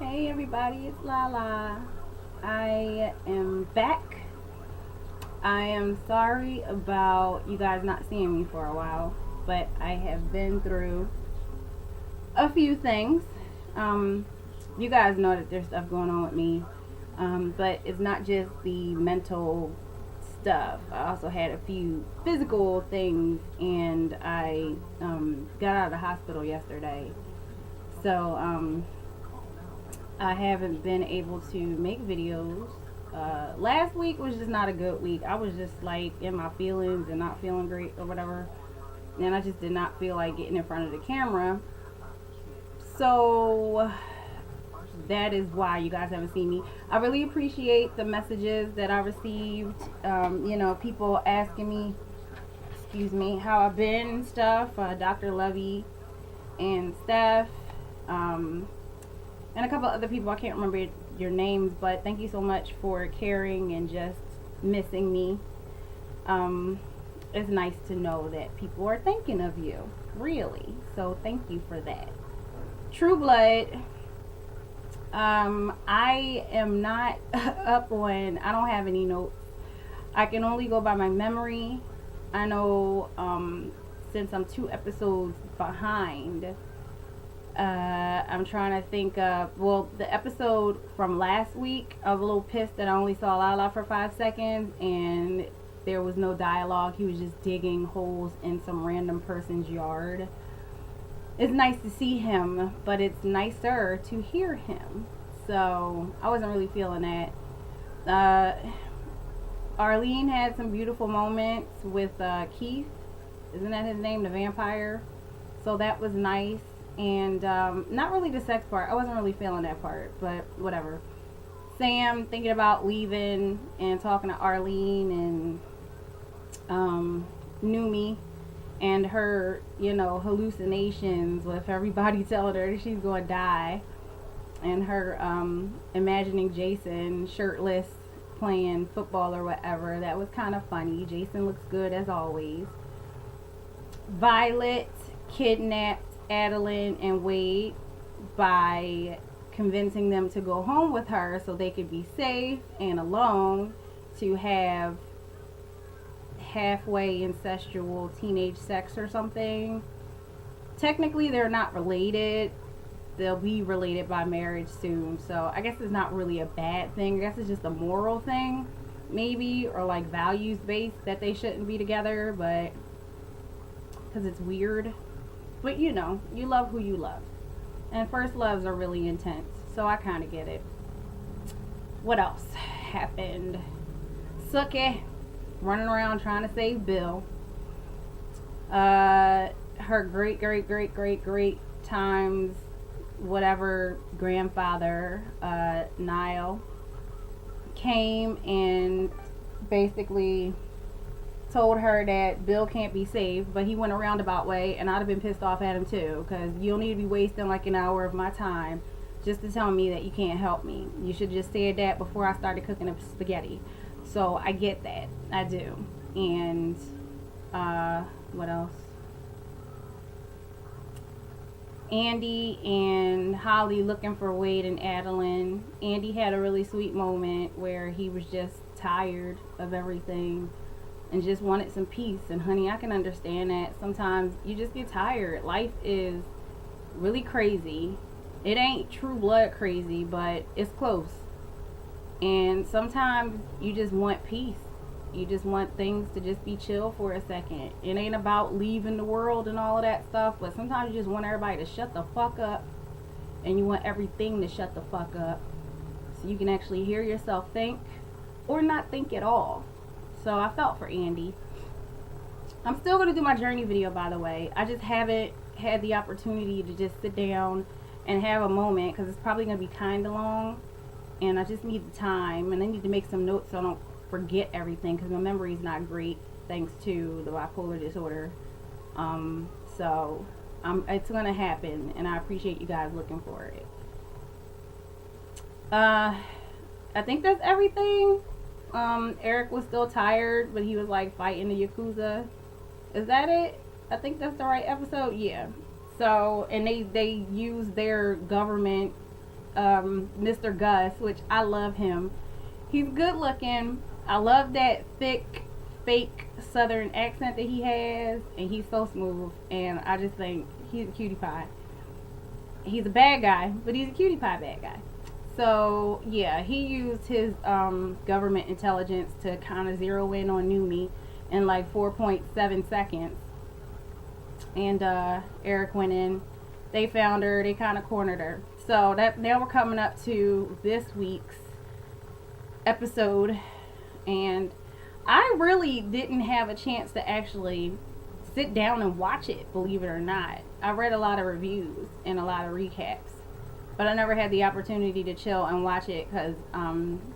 Hey everybody, it's Lala. I am back. I am sorry about you guys not seeing me for a while, but I have been through a few things. Um, you guys know that there's stuff going on with me, but it's not just the mental stuff. I also had a few physical things, and I got out of the hospital yesterday. So, I haven't been able to make videos. Last week was just not a good week. I was just like in my feelings and not feeling great or whatever. And I just did not feel like getting in front of the camera. So that is why you guys haven't seen me. I really appreciate the messages that I received. People asking me, excuse me, how I've been and stuff. Dr. Lovey and Steph. And a couple other people, I can't remember your names, but thank you so much for caring and just missing me. Um, it's nice to know that people are thinking of you, really. So thank you for that. True Blood. I am not up on. I don't have any notes. I can only go by my memory. I know since I'm 2 episodes behind. I'm trying to think of, well, the episode from last week, I was a little pissed that I only saw Lala for 5 seconds and there was no dialogue. He was just digging holes in some random person's yard. It's nice to see him, but it's nicer to hear him. So I wasn't really feeling that. Arlene had some beautiful moments with Keith. Isn't that his name, the vampire? So that was nice. And not really the sex part. I wasn't really feeling that part, but whatever. Sam thinking about leaving and talking to Arlene and Numi and her, hallucinations with everybody telling her that she's going to die. And her imagining Jason shirtless playing football or whatever. That was kind of funny. Jason looks good as always. Violet kidnapped Adeline and Wade by convincing them to go home with her so they could be safe and alone to have halfway incestual teenage sex or something. Technically, they're not related. They'll be related by marriage soon. So I guess it's not really a bad thing. I guess it's just a moral thing, maybe, or like values based that they shouldn't be together, but because it's weird. But you love who you love. And first loves are really intense. So I kind of get it. What else happened? Suki running around trying to save Bill. Her great times, whatever, grandfather, Niall, came and basically told her that Bill can't be saved, but he went a roundabout way, and I'd have been pissed off at him too, because you don't need to be wasting like an hour of my time just to tell me that you can't help me. You should just said that before I started cooking up spaghetti. So I get that, I do. And what else? Andy and Holly looking for Wade and Adeline. Andy had a really sweet moment where he was just tired of everything and just wanted some peace. And honey, I can understand that. Sometimes you just get tired. Life is really crazy. It ain't True Blood crazy, but it's close. And sometimes you just want peace. You just want things to just be chill for a second. It ain't about leaving the world and all of that stuff, but sometimes you just want everybody to shut the fuck up, and you want everything to shut the fuck up so you can actually hear yourself think or not think at all. So I felt for Andy. I'm still going to do my journey video, by the way. I just haven't had the opportunity to just sit down and have a moment, because it's probably going to be kind of long, and I just need the time, and I need to make some notes so I don't forget everything, because my memory is not great thanks to the bipolar disorder. So it's going to happen, and I appreciate you guys looking for it. I think that's everything. Eric was still tired, but he was like fighting the Yakuza. Is that it? I think that's the right episode. Yeah. So, and they use their government Mr. Gus, which I love him. He's good looking. I love that thick, fake Southern accent that he has, and he's so smooth. And I just think he's a cutie pie. He's a bad guy, but he's a cutie pie bad guy. So yeah, he used his government intelligence to kind of zero in on Numi in like 4.7 seconds. And Eric went in. They found her. They kind of cornered her. So that now we're coming up to this week's episode, and I really didn't have a chance to actually sit down and watch it, believe it or not. I read a lot of reviews and a lot of recaps, but I never had the opportunity to chill and watch it because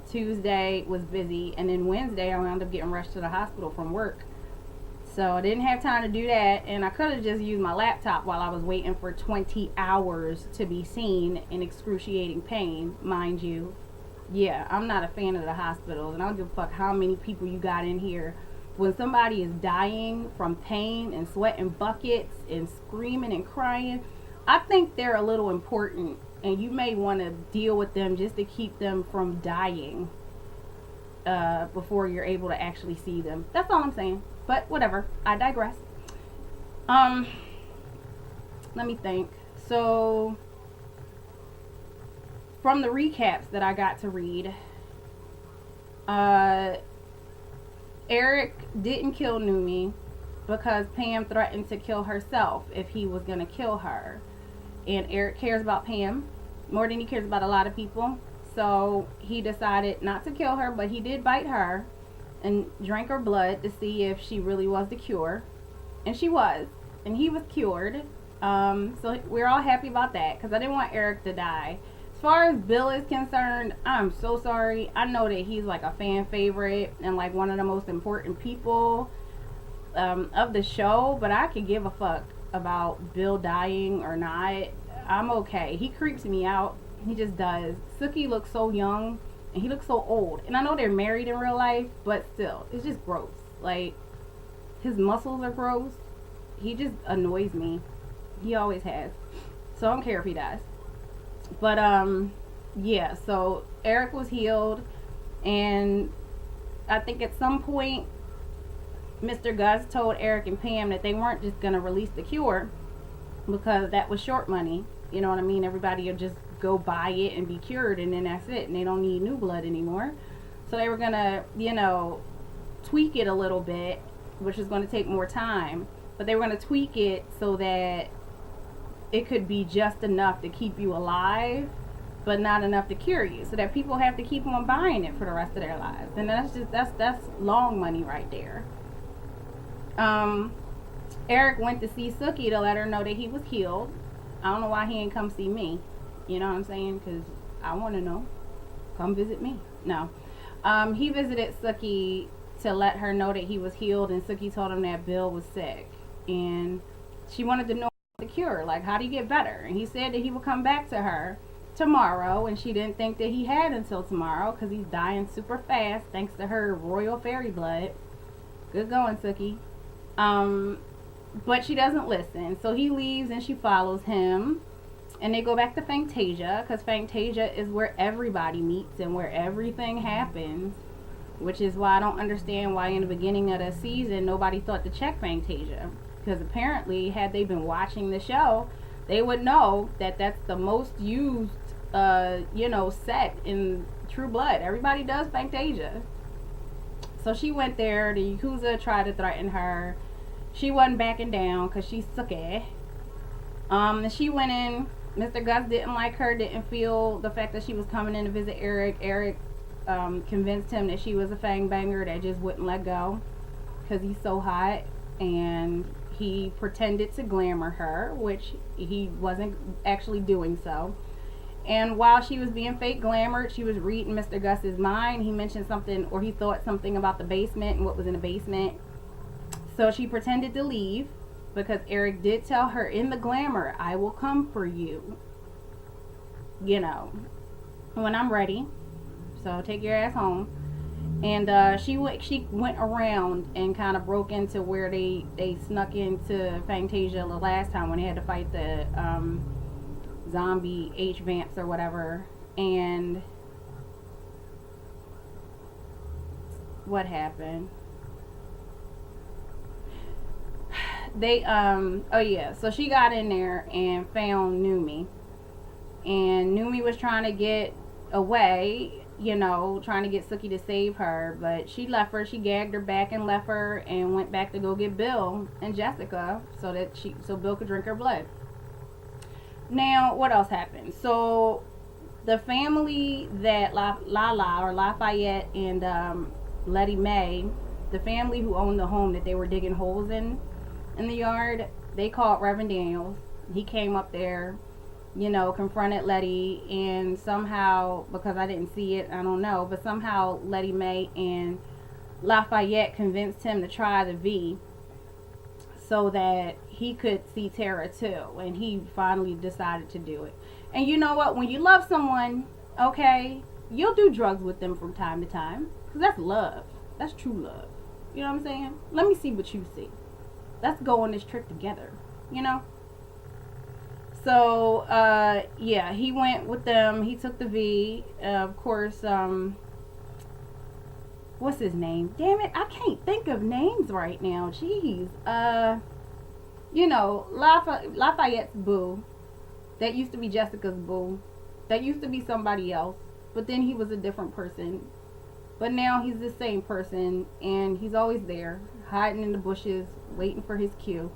Tuesday was busy, and then Wednesday I wound up getting rushed to the hospital from work. So I didn't have time to do that, and I could have just used my laptop while I was waiting for 20 hours to be seen in excruciating pain, mind you. Yeah, I'm not a fan of the hospitals, and I don't give a fuck how many people you got in here. When somebody is dying from pain and sweating buckets and screaming and crying, I think they're a little important, and you may want to deal with them just to keep them from dying before you're able to actually see them. That's all I'm saying. But whatever, I digress. Let me think. So, from the recaps that I got to read, Eric didn't kill Numi because Pam threatened to kill herself if he was going to kill her. And Eric cares about Pam more than he cares about a lot of people. So he decided not to kill her, but he did bite her and drank her blood to see if she really was the cure. And she was. And he was cured. So we're all happy about that because I didn't want Eric to die. As far as Bill is concerned, I'm so sorry. I know that he's like a fan favorite and like one of the most important people of the show, but I could give a fuck about Bill dying or not. I'm okay. He creeps me out. He just does. Sookie looks so young and he looks so old. And I know they're married in real life, but still, it's just gross. Like, his muscles are gross. He just annoys me. He always has. So I don't care if he dies. But yeah, so Eric was healed, and I think at some point Mr. Gus told Eric and Pam that they weren't just gonna release the cure because that was short money. You know what I mean? Everybody will just go buy it and be cured, and then that's it, and they don't need new blood anymore. So they were gonna, you know, tweak it a little bit, which is gonna take more time, but they were gonna tweak it so that it could be just enough to keep you alive, but not enough to cure you, so that people have to keep on buying it for the rest of their lives. And that's long money right there. Eric went to see Sookie to let her know that he was healed. I don't know why he didn't come see me. You know what I'm saying? Because I want to know. Come visit me. No. He visited Sookie to let her know that he was healed, and Sookie told him that Bill was sick, and she wanted to know the cure, like how do you get better. And he said that he would come back to her tomorrow, and she didn't think that he had until tomorrow because he's dying super fast thanks to her royal fairy blood. Good going, Sookie. But she doesn't listen, so he leaves and she follows him, and they go back to Fantasia because Fantasia is where everybody meets and where everything happens, which is why I don't understand why in the beginning of the season nobody thought to check Fantasia. Because apparently, had they been watching the show, they would know that that's the most used, set in True Blood. Everybody does Fantasia. So she went there. The Yakuza tried to threaten her. She wasn't backing down because she's Sookie. And she went in. Mr. Gus didn't like her, didn't feel the fact that she was coming in to visit Eric. Eric convinced him that she was a fang banger that just wouldn't let go because he's so hot. And he pretended to glamour her, which he wasn't actually doing so. And while she was being fake glamored, she was reading Mr. Gus's mind. He mentioned something, or he thought something about the basement and what was in the basement. So she pretended to leave because Eric did tell her in the glamour, I will come for you, you know, when I'm ready. So take your ass home. And she went around and kind of broke into where they snuck into Fantasia the last time when they had to fight the zombie H-vamps or whatever. And what happened? They oh yeah, so she got in there and found Numi, and Numi was trying to get away, you know, trying to get Sookie to save her, but she left her. She gagged her back and left her and went back to go get Bill and Jessica so Bill could drink her blood. Now, what else happened? So the family that Lafayette and Letty Mae, the family who owned the home that they were digging holes in the yard, they called Reverend Daniels. He came up there, you know, confronted Letty, and somehow, because I didn't see it, I don't know, but somehow Letty Mae and Lafayette convinced him to try the V so that he could see Tara too, and he finally decided to do it. And you know what? When you love someone, okay, you'll do drugs with them from time to time, because that's love. That's true love. You know what I'm saying? Let me see what you see. Let's go on this trip together, you know? So, yeah, he went with them. He took the V. Of course, what's his name? Damn it, I can't think of names right now. Jeez. You know, Lafayette's boo. That used to be Jessica's boo. That used to be somebody else. But then he was a different person. But now he's the same person. And he's always there, hiding in the bushes, waiting for his cue.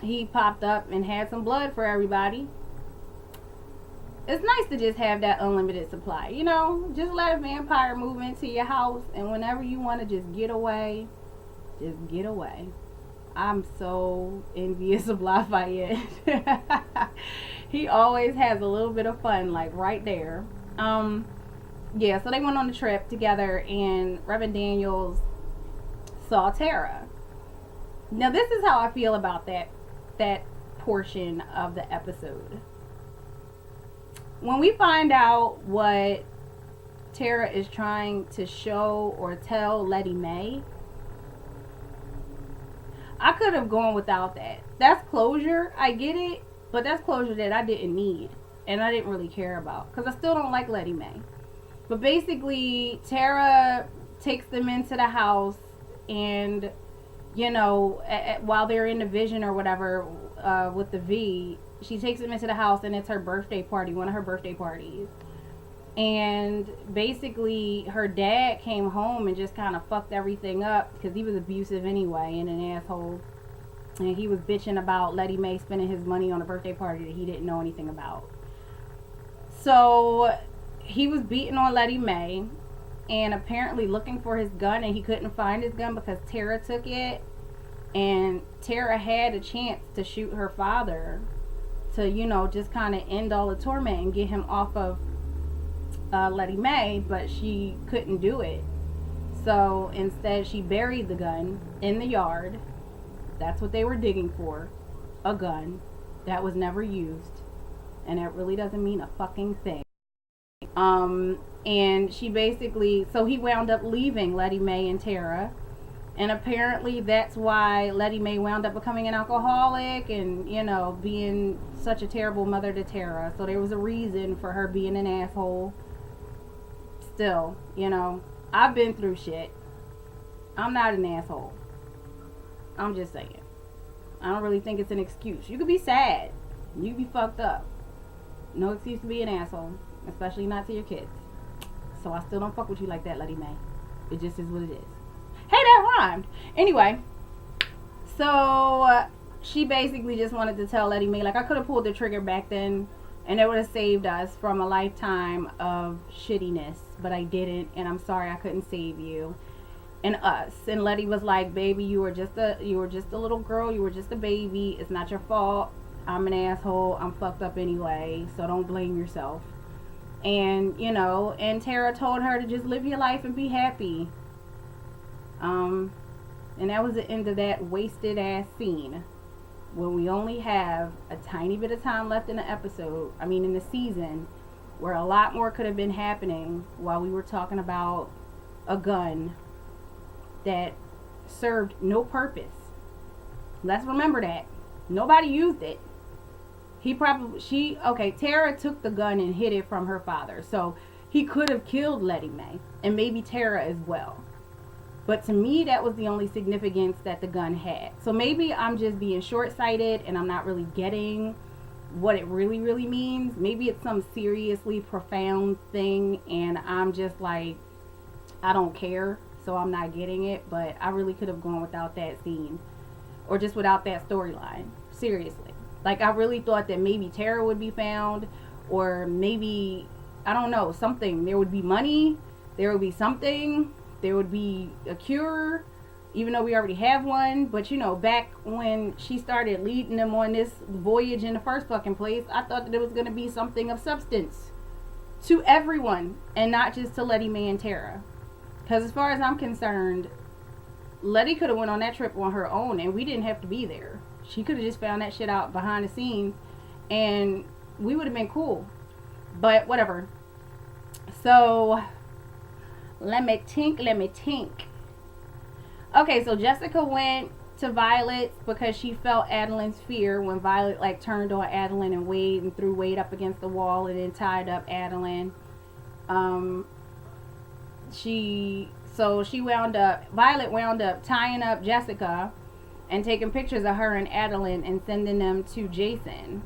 He popped up and had some blood for everybody. It's nice to just have that unlimited supply, you know? Just let a vampire move into your house, and whenever you want to just get away, just get away. I'm so envious of Lafayette. He always has a little bit of fun, like right there. Yeah, so they went on the trip together, and Reverend Daniels saw Tara. Now, this is how I feel about that portion of the episode. When we find out what Tara is trying to show or tell Letty Mae, I could have gone without that. That's closure, I get it, but that's closure that I didn't need and I didn't really care about, because I still don't like Letty Mae. But basically, Tara takes them into the house, and you know, while they're in the vision or whatever, with the V, she takes them into the house, and it's her birthday party, one of her birthday parties. And basically, her dad came home and just kind of fucked everything up, because he was abusive anyway and an asshole. And he was bitching about Letty Mae spending his money on a birthday party that he didn't know anything about. So he was beating on Letty Mae, and apparently looking for his gun, and he couldn't find his gun because Tara took it. And Tara had a chance to shoot her father to, you know, just kind of end all the torment and get him off of Letty Mae, but she couldn't do it. So instead, she buried the gun in the yard. That's what they were digging for, a gun that was never used, and it really doesn't mean a fucking thing. And she basically, so he wound up leaving Letty Mae and Tara, and apparently that's why Letty Mae wound up becoming an alcoholic and, you know, being such a terrible mother to Tara. So there was a reason for her being an asshole. Still, you know, I've been through shit. I'm not an asshole. I'm just saying. I don't really think it's an excuse. You could be sad. You could be fucked up. No excuse to be an asshole. Especially not to your kids. So I still don't fuck with you like that, Letty Mae. It just is what it is. Hey, that rhymed. Anyway. So she basically just wanted to tell Letty Mae, like, I could have pulled the trigger back then, and it would have saved us from a lifetime of shittiness. But I didn't, and I'm sorry I couldn't save you and us. And Letty was like, baby, you were just a little girl. You were just a baby. It's not your fault. I'm an asshole. I'm fucked up anyway. So don't blame yourself. And, you know, and Tara told her to just live your life and be happy. And that was the end of that wasted ass scene. When we only have a tiny bit of time left in the episode, in the season, where a lot more could have been happening while we were talking about a gun that served no purpose. Let's remember that. Nobody used it. Tara took the gun and hid it from her father. So he could have killed Letty Mae and maybe Tara as well. But to me, that was the only significance that the gun had. So maybe I'm just being short-sighted and I'm not really getting what it really, really means. Maybe it's some seriously profound thing and I'm just like, I don't care, so I'm not getting it. But I really could have gone without that scene or just without that storyline. Seriously. Like, I really thought that maybe Tara would be found, or maybe, I don't know, something. There would be money, there would be something, there would be a cure, even though we already have one. But, you know, back when she started leading them on this voyage in the first fucking place, I thought that it was going to be something of substance to everyone, and not just to Letty Mae and Tara. Because as far as I'm concerned, Letty could have went on that trip on her own, and we didn't have to be there. She could have just found that shit out behind the scenes and we would have been cool. But whatever. So, let me think. Okay, so Jessica went to Violet's because she felt Adeline's fear when Violet like turned on Adeline and Wade and threw Wade up against the wall and then tied up Adeline. Violet wound up tying up Jessica and taking pictures of her and Adeline and sending them to Jason.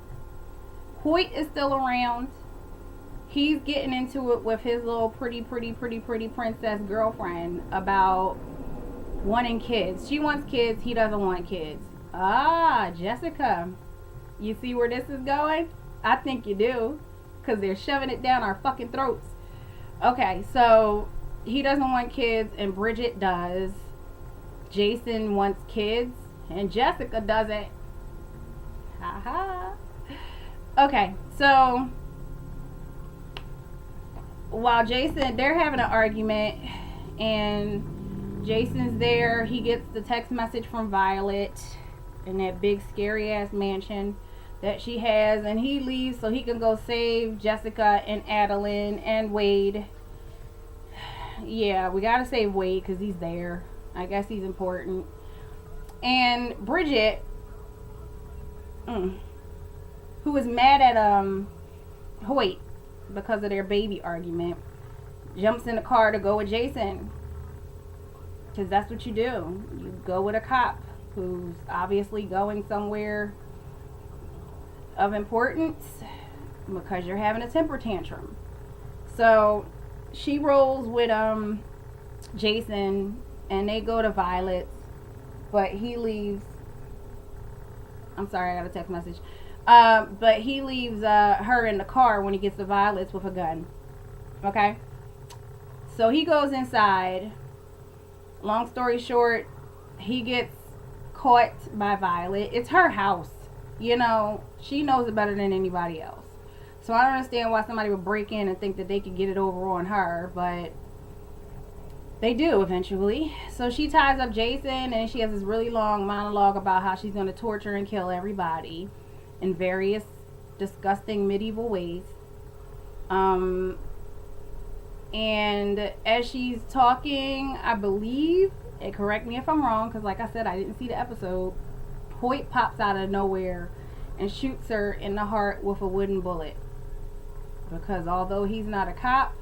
Hoyt is still around. He's getting into it with his little pretty princess girlfriend about wanting kids. She wants kids, he doesn't want kids. Ah, Jessica, you see where this is going? I think you do, because they're shoving it down our fucking throats. Okay, so he doesn't want kids and Bridget does. Jason wants kids and Jessica doesn't. Haha. Okay, so while they're having an argument and Jason's there, he gets the text message from Violet in that big scary ass mansion that she has, and he leaves so he can go save Jessica and Adeline and Wade. Yeah, we gotta save Wade because he's there. I guess he's important. And Bridget, who is mad at Hoyt because of their baby argument, jumps in the car to go with Jason. Because that's what you do. You go with a cop who's obviously going somewhere of importance because you're having a temper tantrum. So she rolls with Jason and they go to Violet's, but he leaves. I'm sorry, I got a text message. But he leaves her in the car when he gets to Violet's with a gun. Okay? So he goes inside. Long story short, he gets caught by Violet. It's her house. You know, she knows it better than anybody else. So I don't understand why somebody would break in and think that they could get it over on her, but they do eventually. So she ties up Jason and she has this really long monologue about how she's going to torture and kill everybody in various disgusting medieval ways. And as she's talking, I believe, and correct me if I'm wrong, because like I said, I didn't see the episode, Hoyt pops out of nowhere and shoots her in the heart with a wooden bullet. Because although he's not a cop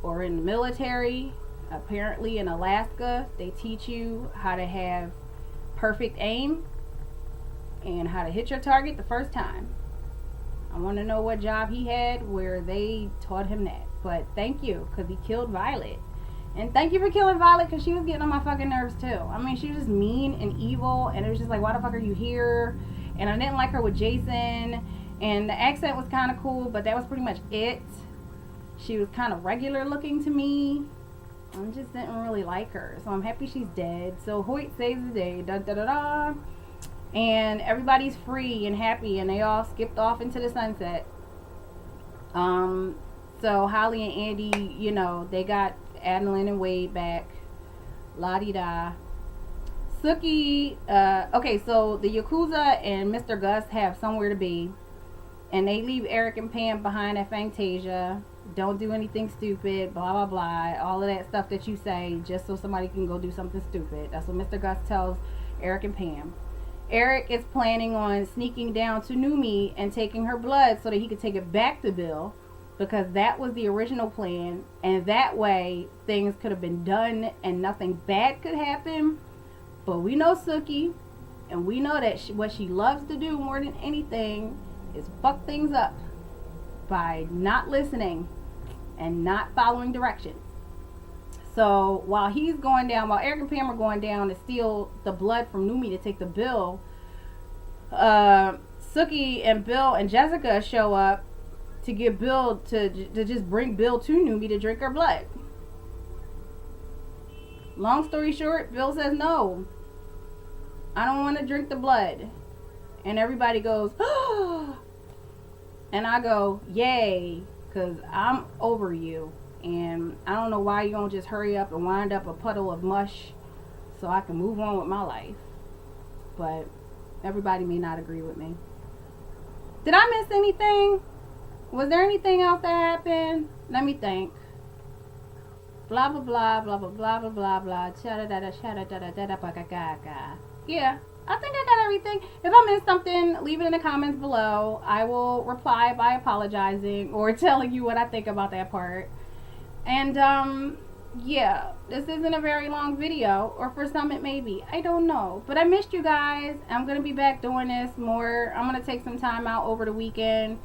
or in the military, apparently in Alaska, they teach you how to have perfect aim and how to hit your target the first time. I want to know what job he had where they taught him that. But thank you, because he killed Violet. And thank you for killing Violet, because she was getting on my fucking nerves too. I mean, she was just mean and evil, and it was just like, why the fuck are you here? And I didn't like her with Jason, and the accent was kind of cool, but that was pretty much it. She was kind of regular looking to me. I just didn't really like her, so I'm happy she's dead. So Hoyt saves the day, da da da da, and everybody's free and happy, and they all skipped off into the sunset. So Holly and Andy, you know, they got Adeline and Wade back. La-di-da. Sookie, okay, so the Yakuza and Mr. Gus have somewhere to be. And they leave Eric and Pam behind at Fantasia. Don't do anything stupid, blah, blah, blah. All of that stuff that you say just so somebody can go do something stupid. That's what Mr. Gus tells Eric and Pam. Eric is planning on sneaking down to Numi and taking her blood so that he could take it back to Bill, because that was the original plan, and that way things could have been done and nothing bad could happen. But we know Sookie, and we know that what she loves to do more than anything is fuck things up by not listening and not following directions. So while he's going down, while Eric and Pam are going down to steal the blood from Numi to take the Bill, Sookie and Bill and Jessica show up to get Bill to just bring Bill to Numi to drink her blood. Long story short, Bill says no. I don't want to drink the blood. And everybody goes, oh! And I go, yay, because I'm over you. And I don't know why you don't just hurry up and wind up a puddle of mush so I can move on with my life. But everybody may not agree with me. Did I miss anything? Was there anything else that happened? Let me think. Blah blah blah blah blah blah blah blah blah. Yeah, I think I got everything. If I missed something, leave it in the comments below. I will reply by apologizing or telling you what I think about that part. And yeah, this isn't a very long video, or for some it may be. I don't know, but I missed you guys. I'm gonna be back doing this more. I'm gonna take some time out over the weekend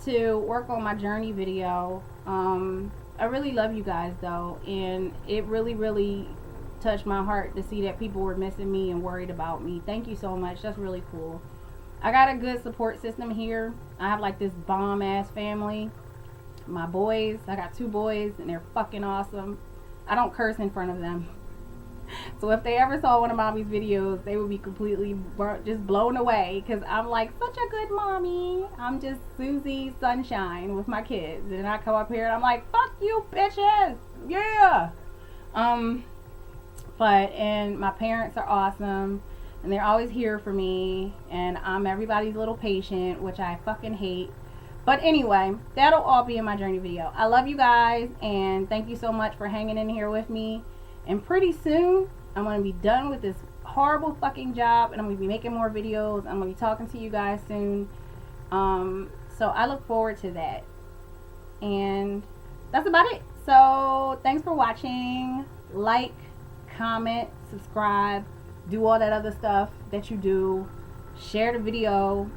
to work on my journey video. I really love you guys though, and it really touched my heart to see that people were missing me and worried about me. Thank you so much. That's really cool. I got a good support system here. I have like this bomb ass family. My boys, I got 2 boys and they're fucking awesome. I don't curse in front of them. So if they ever saw one of mommy's videos, they would be completely just blown away, because I'm like such a good mommy. I'm just Susie Sunshine with my kids, and I come up here and I'm like, fuck you bitches, yeah. And my parents are awesome, and they're always here for me, and I'm everybody's little patient, which I fucking hate. But anyway, that'll all be in my journey video. I love you guys, and thank you so much for hanging in here with me. And pretty soon, I'm going to be done with this horrible fucking job, and I'm going to be making more videos. I'm going to be talking to you guys soon. So I look forward to that. And that's about it. So thanks for watching. Like, comment, subscribe, do all that other stuff that you do. Share the video.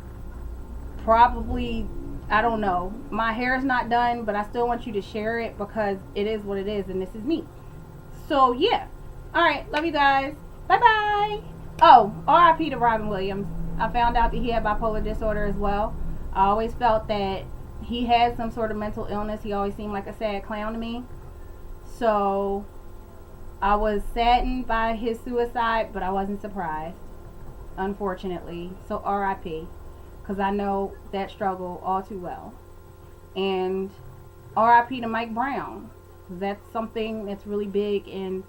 Probably, I don't know. My hair is not done, but I still want you to share it, because it is what it is, and this is me. So yeah. Alright, love you guys. Bye bye. Oh, R.I.P. to Robin Williams. I found out that he had bipolar disorder as well. I always felt that he had some sort of mental illness. He always seemed like a sad clown to me. So I was saddened by his suicide, but I wasn't surprised, unfortunately. So R.I.P. because I know that struggle all too well. And R.I.P. to Mike Brown. That's something that's really big in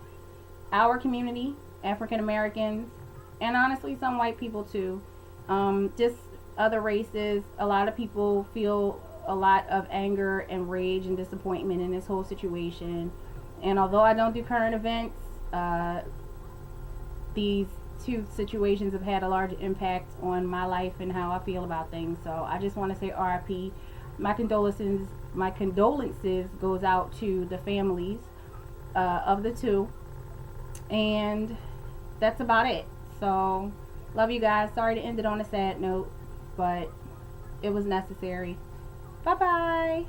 our community, African Americans, and honestly some white people too. Just other races. A lot of people feel a lot of anger and rage and disappointment in this whole situation. And although I don't do current events, these 2 situations have had a large impact on my life and how I feel about things. So I just want to say R.I.P. My condolences goes out to the families of the 2, and that's about it. So love you guys. Sorry to end it on a sad note, but it was necessary. Bye bye.